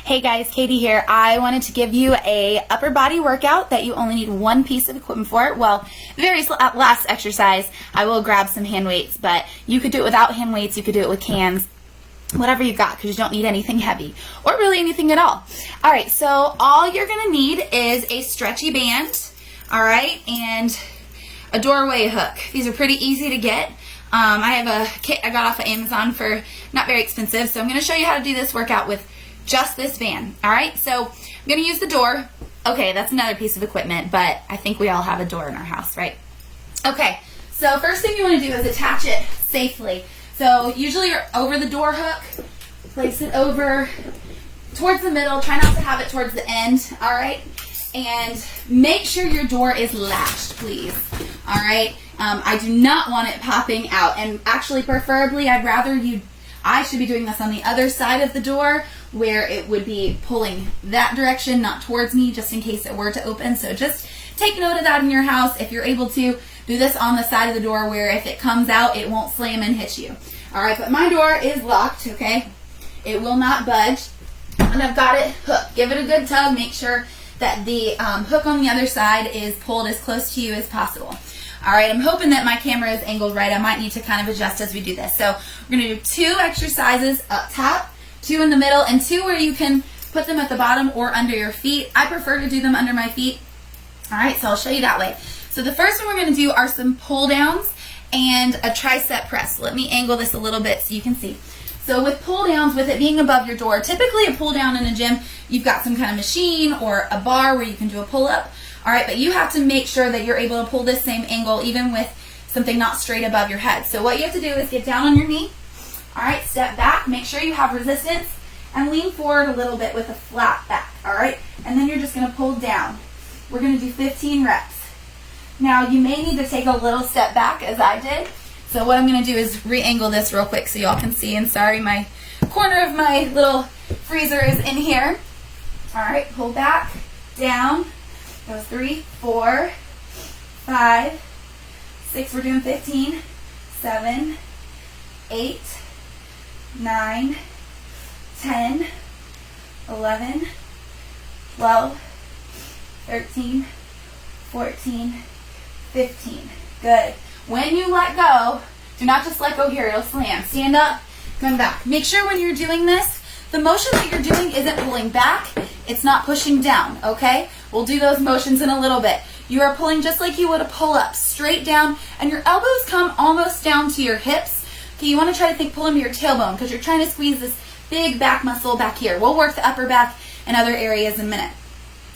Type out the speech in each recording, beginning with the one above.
Hey guys, Katie here. I wanted to give you a upper body workout that you only need one piece of equipment for. Well, the very last exercise, I will grab some hand weights, but you could do it without hand weights, you could do it with cans, whatever you got, because you don't need anything heavy, or really anything at all. Alright, so all you're going to need is a stretchy band, alright, and a doorway hook. These are pretty easy to get. I have a kit I got off of Amazon for not very expensive, so I'm going to show you how to do this workout with just this band. Alright, so I'm going to use the door. Okay, that's another piece of equipment, but I think we all have a door in our house, right? Okay, so first thing you want to do is attach it safely. So usually you're over the door hook, place it over towards the middle, try not to have it towards the end, alright? And make sure your door is latched, please, alright? I do not want it popping out, and actually preferably I should be doing this on the other side of the door where it would be pulling that direction, not towards me, just in case it were to open. So just take note of that in your house. If you're able to, do this on the side of the door where if it comes out, it won't slam and hit you. Alright, but my door is locked, okay? It will not budge. And I've got it hooked. Give it a good tug. Make sure that the hook on the other side is pulled as close to you as possible. Alright, I'm hoping that my camera is angled right. I might need to kind of adjust as we do this. So we're going to do 2 exercises up top, 2 in the middle, and 2 where you can put them at the bottom or under your feet. I prefer to do them under my feet. Alright, so I'll show you that way. So the first one we're going to do are some pull downs and a tricep press. Let me angle this a little bit so you can see. So with pull downs, with it being above your door, typically a pull down in a gym, you've got some kind of machine or a bar where you can do a pull up. Alright, but you have to make sure that you're able to pull this same angle even with something not straight above your head. So what you have to do is get down on your knee. Alright, step back, make sure you have resistance, and lean forward a little bit with a flat back. Alright, and then you're just going to pull down. We're going to do 15 reps. Now you may need to take a little step back as I did. So what I'm going to do is re-angle this real quick so y'all can see. And sorry, my corner of my little freezer is in here. Alright, pull back, down. Goes 3, 4, 5, 6, we're doing 15, 7, 8, 9, 10, 11, 12, 13, 14, 15. Good. When you let go, do not just let go here, it'll slam. Stand up, come back. Make sure when you're doing this, the motion that you're doing isn't pulling back, it's not pushing down, okay? We'll do those motions in a little bit. You are pulling just like you would a pull-up, straight down, and your elbows come almost down to your hips. Okay, you want to try to pull them to your tailbone because you're trying to squeeze this big back muscle back here. We'll work the upper back and other areas in a minute.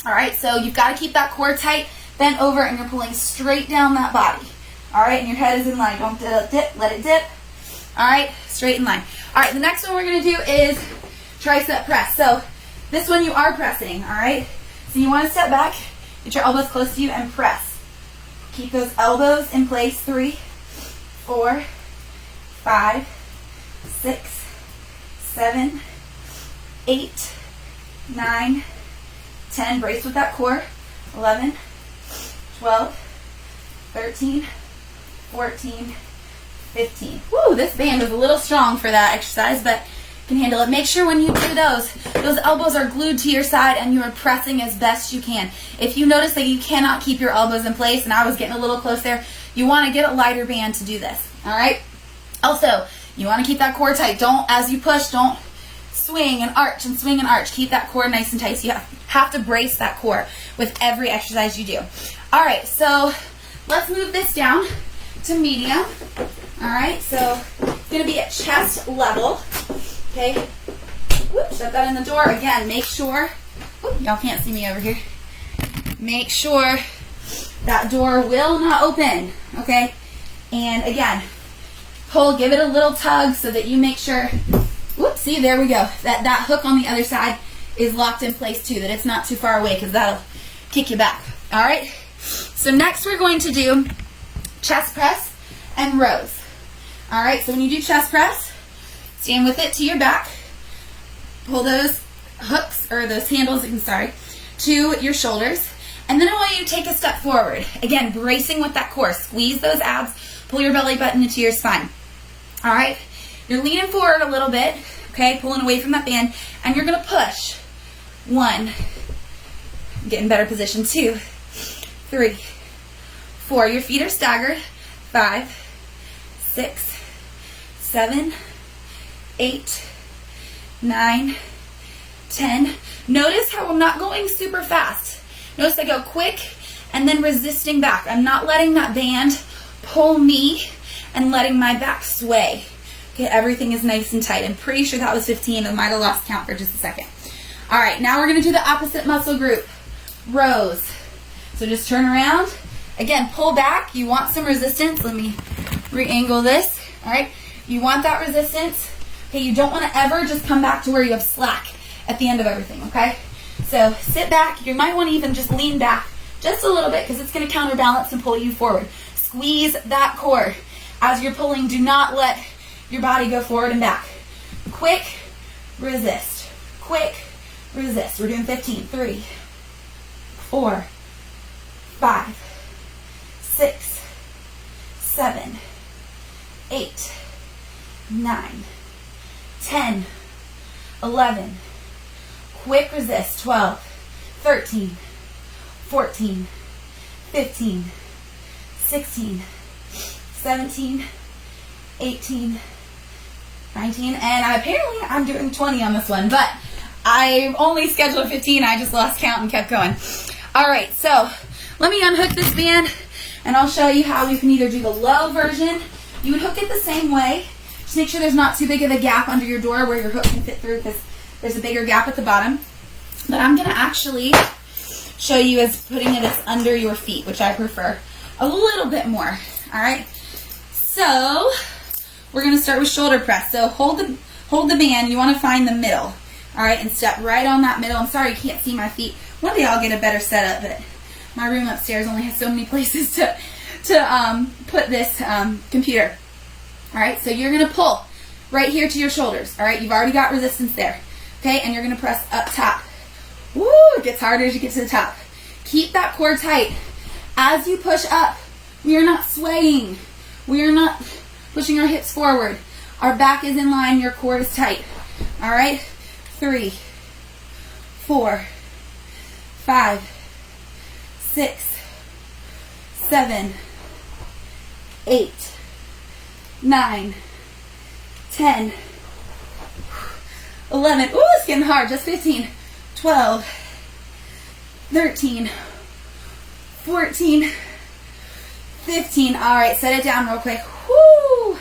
Alright, so you've got to keep that core tight, bent over, and you're pulling straight down that body. Alright, and your head is in line. Don't dip, let it dip. Alright, straight in line. Alright, the next one we're going to do is tricep press. So this one you are pressing, alright? So you want to step back, get your elbows close to you, and press. Keep those elbows in place. 3, 4, 5, 6, 7, 8, 9, 10. Brace with that core. 11, 12, 13, 14, 15. Woo, this band is a little strong for that exercise, but can handle it. Make sure when you do those elbows are glued to your side and you are pressing as best you can. If you notice that you cannot keep your elbows in place, and I was getting a little close there, you want to get a lighter band to do this. Alright? Also, you want to keep that core tight. Don't, as you push, don't swing and arch and swing and arch. Keep that core nice and tight. So you have to brace that core with every exercise you do. Alright, so let's move this down to medium. Alright, so it's going to be at chest level. Okay, whoops, shut that in the door. Again, make sure, y'all can't see me over here. Make sure that door will not open, okay? And again, pull, give it a little tug so that you make sure, whoops, see, there we go. That hook on the other side is locked in place too, that it's not too far away because that'll kick you back. All right, so next we're going to do chest press and rows. All right, so when you do chest press, stand with it to your back. Pull those hooks, or those handles, to your shoulders. And then I want you to take a step forward. Again, bracing with that core. Squeeze those abs. Pull your belly button into your spine. Alright? You're leaning forward a little bit. Okay? Pulling away from that band. And you're going to push. 1. Get in better position. 2, 3, 4. Your feet are staggered. 5, 6, 7, 8, 9, 10. Notice how I'm not going super fast. Notice I go quick and then resisting back. I'm not letting that band pull me and letting my back sway. Okay, everything is nice and tight. I'm pretty sure that was 15. I might have lost count for just a second. All right, now we're going to do the opposite muscle group, rows. So just turn around. Again, pull back. You want some resistance. Let me re-angle this. All right, you want that resistance. Okay, you don't want to ever just come back to where you have slack at the end of everything, okay? So sit back. You might want to even just lean back just a little bit because it's going to counterbalance and pull you forward. Squeeze that core. As you're pulling, do not let your body go forward and back. Quick, resist. Quick, resist. We're doing 15. 3, 4, 5, 6, 7, 8, 9, 10, 11. Quick resist. 12, 13, 14, 15, 16, 17, 18, 19, and apparently I'm doing 20 on this one, but I only scheduled 15. I just lost count and kept going. All right, so let me unhook this band, and I'll show you how you can either do the low version. You would hook it the same way. Just make sure there's not too big of a gap under your door where your hook can fit through because there's a bigger gap at the bottom. But I'm going to actually show you as putting it as under your feet, which I prefer a little bit more. All right, so we're going to start with shoulder press. So hold the band. You want to find the middle. All right, and step right on that middle. I'm sorry you can't see my feet. One day I'll get a better setup, but my room upstairs only has so many places to put this computer. All right, so you're going to pull right here to your shoulders. All right, you've already got resistance there. Okay, and you're going to press up top. Woo, it gets harder as you get to the top. Keep that core tight. As you push up, we are not swaying. We are not pushing our hips forward. Our back is in line. Your core is tight. All right, 3, 4, 5, 6, 7, 8, 9, 10, 11. Ooh, it's getting hard. Just 15. 12, 13, 14, 15. All right, set it down real quick. Woo! All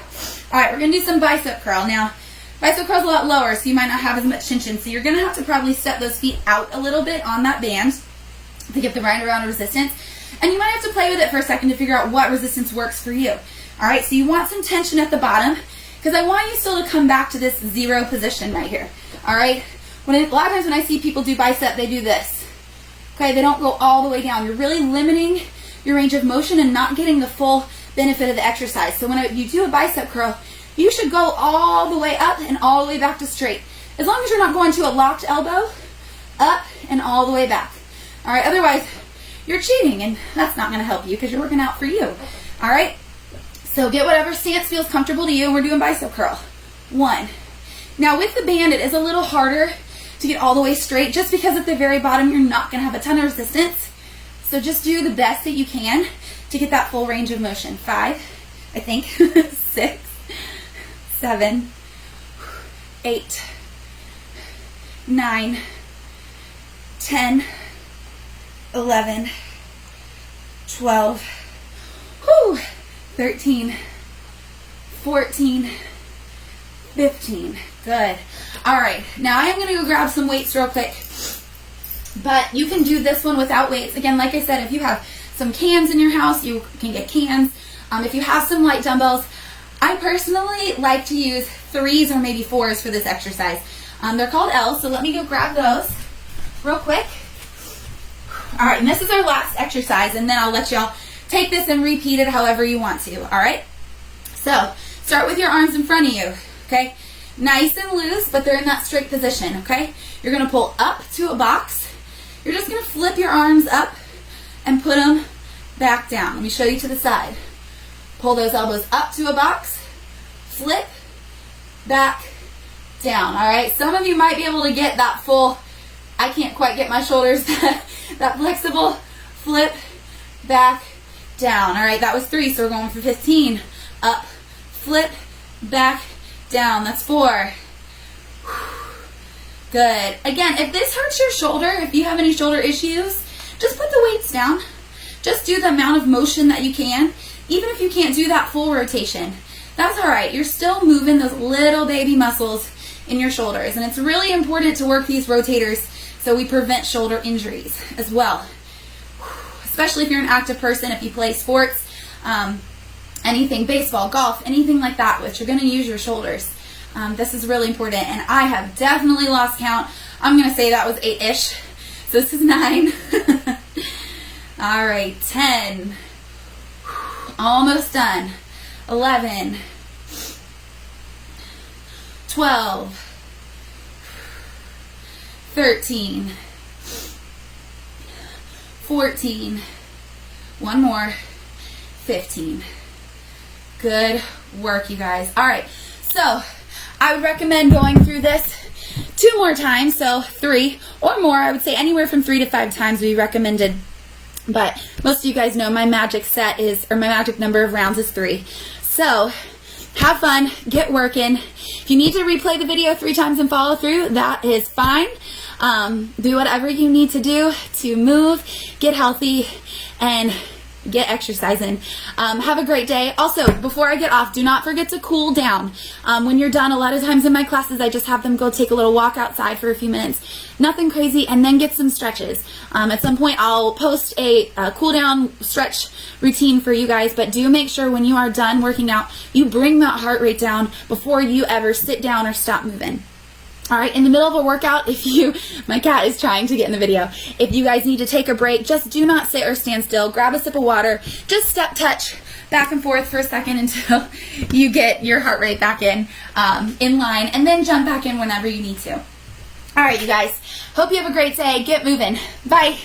right, we're going to do some bicep curl. Now, bicep curl is a lot lower, so you might not have as much tension. So you're going to have to probably step those feet out a little bit on that band to get the right amount of resistance. And you might have to play with it for a second to figure out what resistance works for you. All right, so you want some tension at the bottom because I want you still to come back to this 0 position right here. All right? A lot of times when I see people do bicep, they do this. Okay, they don't go all the way down. You're really limiting your range of motion and not getting the full benefit of the exercise. So when you do a bicep curl, you should go all the way up and all the way back to straight. As long as you're not going to a locked elbow, up and all the way back. All right, otherwise you're cheating and that's not going to help you because you're working out for you. All right, so get whatever stance feels comfortable to you. We're doing bicep curl. 1. Now with the band, it is a little harder to get all the way straight just because at the very bottom you're not going to have a ton of resistance. So just do the best that you can to get that full range of motion. 5, I think, 6, 7, 8, 9, 10, 11, 12, 13, 14, 15. Good. All right. Now I am going to go grab some weights real quick. But you can do this one without weights. Again, like I said, if you have some cans in your house, you can get cans. If you have some light dumbbells, I personally like to use 3s or maybe 4s for this exercise. They're called L's, so let me go grab those real quick. All right, and this is our last exercise, and then I'll let y'all take this and repeat it however you want to, all right? So start with your arms in front of you, okay? Nice and loose, but they're in that straight position, okay? You're going to pull up to a box. You're just going to flip your arms up and put them back down. Let me show you to the side. Pull those elbows up to a box, flip, back, down, all right? Some of you might be able to get that full I can't quite get my shoulders that flexible. Flip, back, down. All right, that was 3, so we're going for 15. Up, flip, back, down. That's 4. Good. Again, if this hurts your shoulder, if you have any shoulder issues, just put the weights down. Just do the amount of motion that you can, even if you can't do that full rotation. That's all right. You're still moving those little baby muscles in your shoulders, and it's really important to work these rotators so we prevent shoulder injuries as well. Especially if you're an active person, if you play sports, anything, baseball, golf, anything like that, which you're going to use your shoulders. This is really important, and I have definitely lost count. I'm going to say that was 8-ish, so this is 9. All right, 10. Almost done. 11. 12. 13. 14. One more. 15. Good work, you guys. All right, so I would recommend going through this 2 more times, so 3 or more. I would say anywhere from 3 to 5 times would be recommended. But most of you guys know my magic set is, or my magic number of rounds is 3. So have fun, get working. If you need to replay the video 3 times and follow through, that is fine. Do whatever you need to do to move, get healthy, and get exercising. Have a great day. Also, before I get off, do not forget to cool down. When you're done, a lot of times in my classes, I just have them go take a little walk outside for a few minutes. Nothing crazy, and then get some stretches. At some point, I'll post a cool down stretch routine for you guys, but do make sure when you are done working out, you bring that heart rate down before you ever sit down or stop moving. All right, in the middle of a workout, my cat is trying to get in the video. If you guys need to take a break, just do not sit or stand still. Grab a sip of water. Just step, touch back and forth for a second until you get your heart rate back in line, and then jump back in whenever you need to. All right, you guys. Hope you have a great day. Get moving. Bye.